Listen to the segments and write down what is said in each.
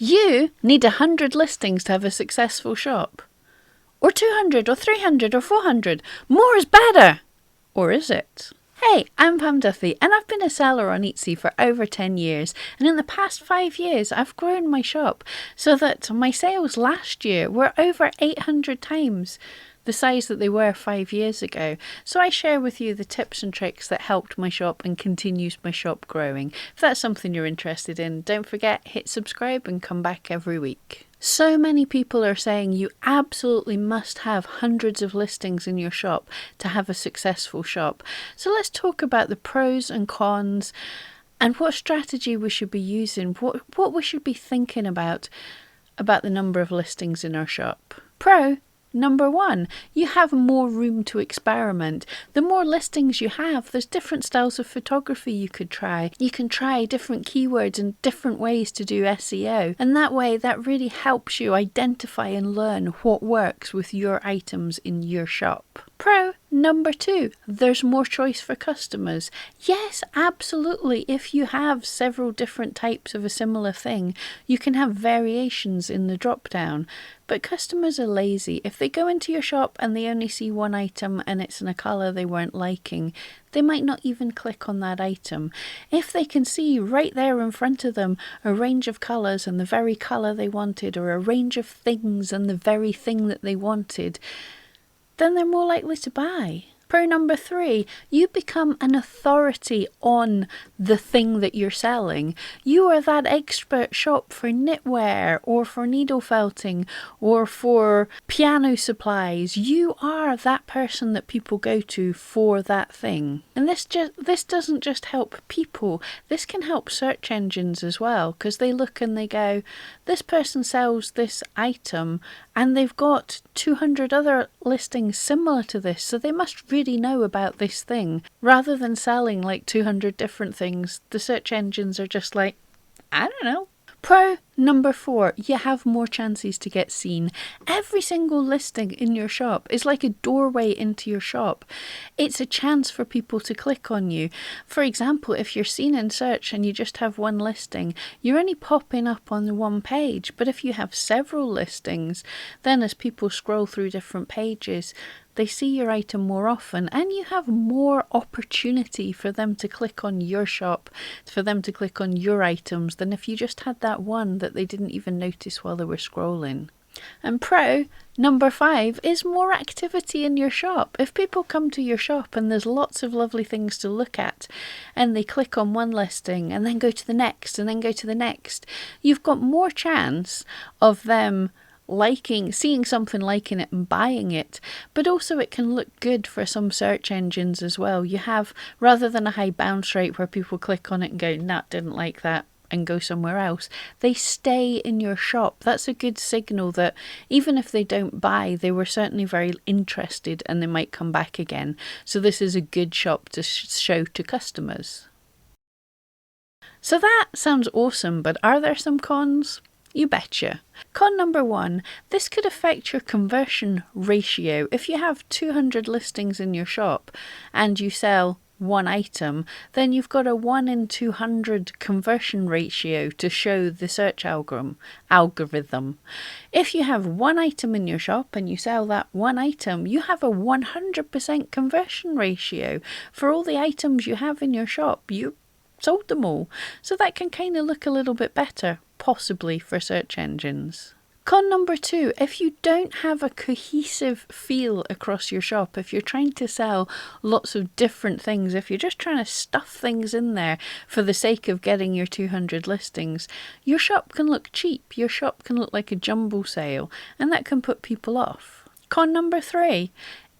You need 100 listings to have a successful shop. Or 200 or 300 or 400. More is better. Or is it? Hey, I'm Pam Duthie, and I've been a seller on Etsy for over 10 years, and in the past 5 years I've grown my shop so that my sales last year were over 800 times the size that they were 5 years ago. So I share with you the tips and tricks that helped my shop and continues my shop growing. If that's something you're interested in, don't forget, hit subscribe and come back every week. So many people are saying you absolutely must have hundreds of listings in your shop to have a successful shop. So let's talk about the pros and cons and what strategy we should be using, what we should be thinking about the number of listings in our shop. Pro number 1, you have more room to experiment. The more listings you have, there's different styles of photography you could try. You can try different keywords and different ways to do SEO. And that way, that really helps you identify and learn what works with your items in your shop. Pro number 2, there's more choice for customers. Yes, absolutely. If you have several different types of a similar thing, you can have variations in the drop down. But customers are lazy. If they go into your shop and they only see one item and it's in a colour they weren't liking, they might not even click on that item. If they can see right there in front of them a range of colours and the very colour they wanted, or a range of things and the very thing that they wanted, then they're more likely to buy. Pro number 3, you become an authority on the thing that you're selling. You are that expert shop for knitwear or for needle felting or for piano supplies. You are that person that people go to for that thing. And this doesn't just help people, this can help search engines as well, because they look and they go, this person sells this item and they've got 200 other listings similar to this, so they must really know about this thing. Rather than selling like 200 different things, the search engines are just like, I don't know. Pro number 4, you have more chances to get seen. Every single listing in your shop is like a doorway into your shop. It's a chance for people to click on you. For example, if you're seen in search and you just have one listing, you're only popping up on the one page. But if you have several listings, then as people scroll through different pages, they see your item more often, and you have more opportunity for them to click on your shop, for them to click on your items, than if you just had that one that they didn't even notice while they were scrolling. And pro number 5 is more activity in your shop. If people come to your shop and there's lots of lovely things to look at, and they click on one listing and then go to the next and then go to the next, you've got more chance of them seeing something, liking it and buying it. But also it can look good for some search engines as well. You have, rather than a high bounce rate where people click on it and go, nah, didn't like that, and go somewhere else, they stay in your shop. That's a good signal that even if they don't buy, they were certainly very interested and they might come back again. So this is a good shop to show to customers. So that sounds awesome, but are there some cons? You betcha. Con number 1, this could affect your conversion ratio. If you have 200 listings in your shop and you sell one item, then you've got a 1 in 200 conversion ratio to show the search algorithm. If you have one item in your shop and you sell that one item, you have a 100% conversion ratio. For all the items you have in your shop, you sold them all. So that can kind of look a little bit better, possibly, for search engines. Con number 2, if you don't have a cohesive feel across your shop, if you're trying to sell lots of different things, if you're just trying to stuff things in there for the sake of getting your 200 listings, your shop can look cheap, your shop can look like a jumble sale, and that can put people off. Con number 3,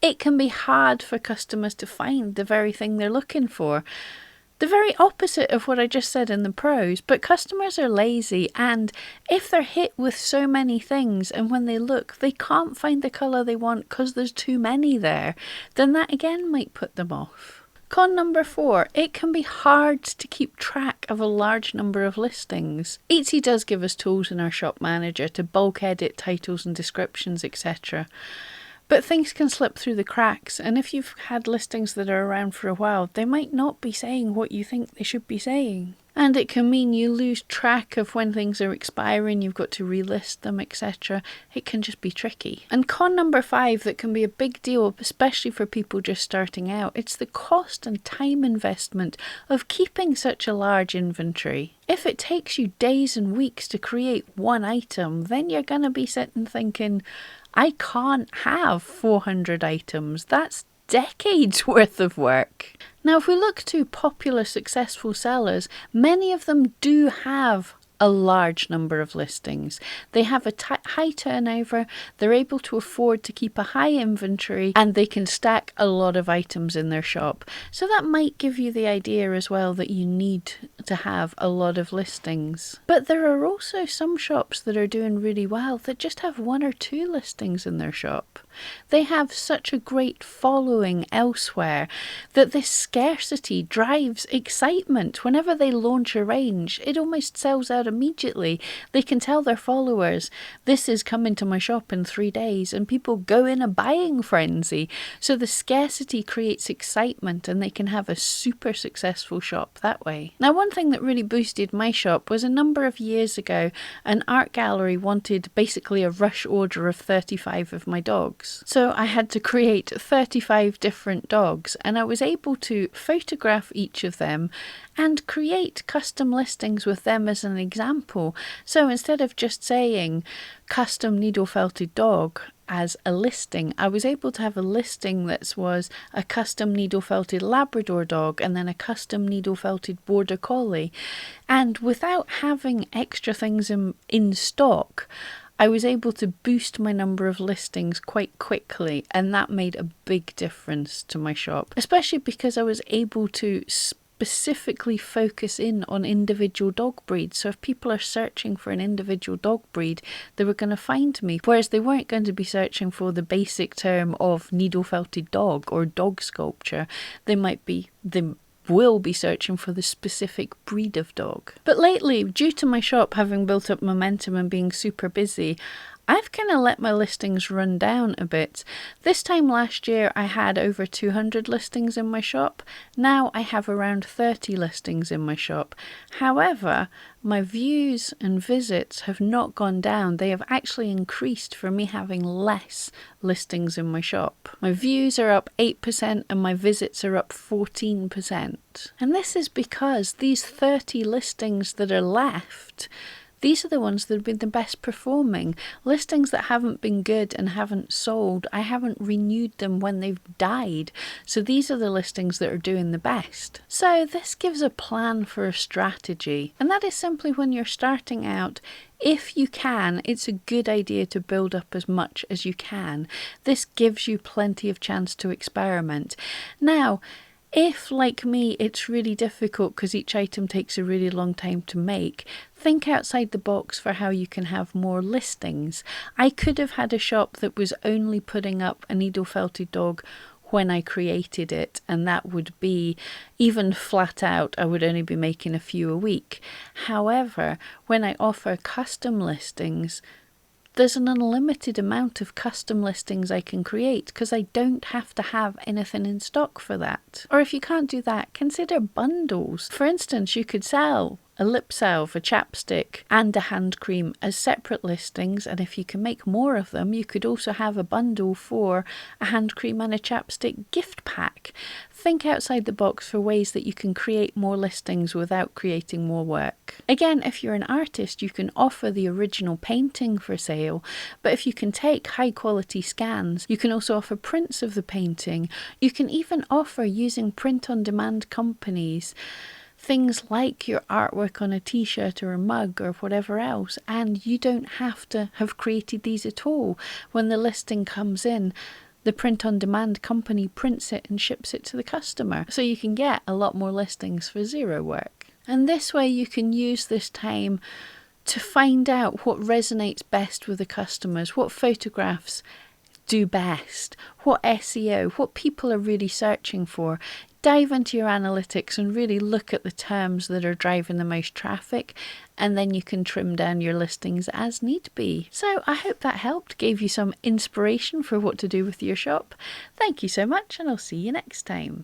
it can be hard for customers to find the very thing they're looking for. The very opposite of what I just said in the pros, but customers are lazy, and if they're hit with so many things and when they look they can't find the colour they want because there's too many there, then that again might put them off. Con number 4, it can be hard to keep track of a large number of listings. Etsy does give us tools in our shop manager to bulk edit titles and descriptions, etc. But things can slip through the cracks, and if you've had listings that are around for a while, they might not be saying what you think they should be saying. And it can mean you lose track of when things are expiring, you've got to relist them, etc. It can just be tricky. And con number 5 that can be a big deal, especially for people just starting out, it's the cost and time investment of keeping such a large inventory. If it takes you days and weeks to create one item, then you're going to be sitting thinking, I can't have 400 items. That's decades worth of work. Now, if we look to popular successful sellers, many of them do have a large number of listings. They have a high turnover, they're able to afford to keep a high inventory, and they can stack a lot of items in their shop. So that might give you the idea as well that you need to have a lot of listings. But there are also some shops that are doing really well that just have 1 or 2 listings in their shop. They have such a great following elsewhere that this scarcity drives excitement. Whenever they launch a range, it almost sells out immediately. They can tell their followers, this is coming to my shop in 3 days, and people go in a buying frenzy. So the scarcity creates excitement, and they can have a super successful shop that way. Now, one thing that really boosted my shop was a number of years ago, an art gallery wanted basically a rush order of 35 of my dogs. So I had to create 35 different dogs, and I was able to photograph each of them and create custom listings with them as an example. So instead of just saying custom needle felted dog as a listing, I was able to have a listing that was a custom needle felted Labrador dog and then a custom needle felted Border Collie. And without having extra things in stock, I was able to boost my number of listings quite quickly, and that made a big difference to my shop, especially because I was able to specifically focus in on individual dog breeds. So if people are searching for an individual dog breed, they were going to find me, whereas they weren't going to be searching for the basic term of needle felted dog or dog sculpture. They will be searching for the specific breed of dog. But lately, due to my shop having built up momentum and being super busy, I've kind of let my listings run down a bit. This time last year I had over 200 listings in my shop. Now I have around 30 listings in my shop. However, my views and visits have not gone down. They have actually increased for me having less listings in my shop. My views are up 8% and my visits are up 14%. And this is because these 30 listings that are left, these are the ones that have been the best performing. Listings that haven't been good and haven't sold, I haven't renewed them when they've died. So these are the listings that are doing the best. So this gives a plan for a strategy. And that is simply when you're starting out, if you can, it's a good idea to build up as much as you can. This gives you plenty of chance to experiment. Now, if, like me, it's really difficult because each item takes a really long time to make, think outside the box for how you can have more listings. I could have had a shop that was only putting up a needle felted dog when I created it, and that would be, even flat out, I would only be making a few a week. However, when I offer custom listings, there's an unlimited amount of custom listings I can create because I don't have to have anything in stock for that. Or if you can't do that, consider bundles. For instance, you could sell a lip salve, a chapstick and a hand cream as separate listings, and if you can make more of them, you could also have a bundle for a hand cream and a chapstick gift pack. Think outside the box for ways that you can create more listings without creating more work. Again, if you're an artist, you can offer the original painting for sale, but if you can take high quality scans, you can also offer prints of the painting. You can even offer, using print on demand companies, things like your artwork on a t-shirt or a mug or whatever else, and you don't have to have created these at all. When the listing comes in, the print on demand company prints it and ships it to the customer, so you can get a lot more listings for zero work. And this way you can use this time to find out what resonates best with the customers, what photographs do best, what SEO, what people are really searching for. Dive into your analytics and really look at the terms that are driving the most traffic, and then you can trim down your listings as need be. So I hope that helped, gave you some inspiration for what to do with your shop. Thank you so much, and I'll see you next time.